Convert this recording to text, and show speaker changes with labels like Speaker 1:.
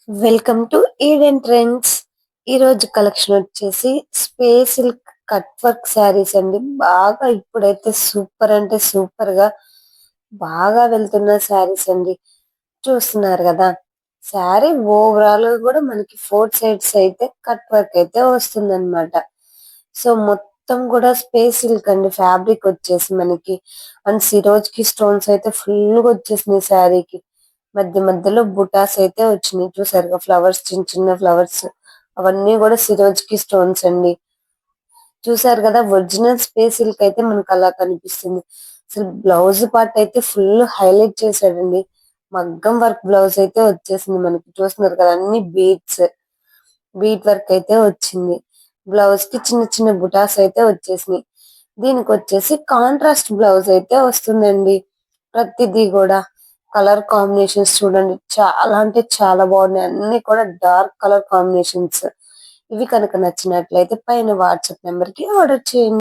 Speaker 1: Welcome to Eden trends. ఈ రోజు collection వచ్చేసి space silk cut work saris అండి. బాగా ఇప్పుడైతే సూపర్ అంటే సూపర్ గా బాగా వెళ్తున్న శారీస్ అండి. చూస్తున్నారు కదా, శారీ ఓవరాల్ గా కూడా మనకి 4 సైడ్స్ అయితే కట్ వర్క్ అయితే వస్తుంది. సో మొత్తం కూడా స్పేస్ సిల్క్ అండి. ఫ్యాబ్రిక్ వచ్చేసి మనకి అండ్ సిరోజ్ కి స్టోన్స్ అయితే ఫుల్ గా వచ్చేసినాయి శారీకి. మధ్య మధ్యలో బుటాస్ అయితే వచ్చినాయి. చూసారుగా, ఫ్లవర్స్, చిన్న చిన్న ఫ్లవర్స్, అవన్నీ కూడా సిరోజ్ కి స్టోన్స్ అండి. చూసారు కదా, ఒరిజినల్ స్పేస్ సిల్క్ అయితే మనకు అలా కనిపిస్తుంది. అసలు బ్లౌజ్ పార్ట్ అయితే ఫుల్ హైలైట్ చేశాడండి. మగ్గం వర్క్ బ్లౌజ్ అయితే వచ్చేసింది మనకి. చూస్తున్నారు కదా, అన్ని బీట్ వర్క్ అయితే వచ్చింది. బ్లౌజ్ కి చిన్న చిన్న బుటాస్ అయితే వచ్చేసినాయి. దీనికి వచ్చేసి కాంట్రాస్ట్ బ్లౌజ్ అయితే వస్తుందండి. ప్రతిదీ కూడా కలర్ కాంబినేషన్స్ చూడండి, చాలా అంటే చాలా బాగున్నాయి. అన్ని కూడా డార్క్ కలర్ కాంబినేషన్స్. ఇవి కనుక నచ్చినట్లయితే పైన వాట్సాప్ నెంబర్ కి ఆర్డర్ చేయండి.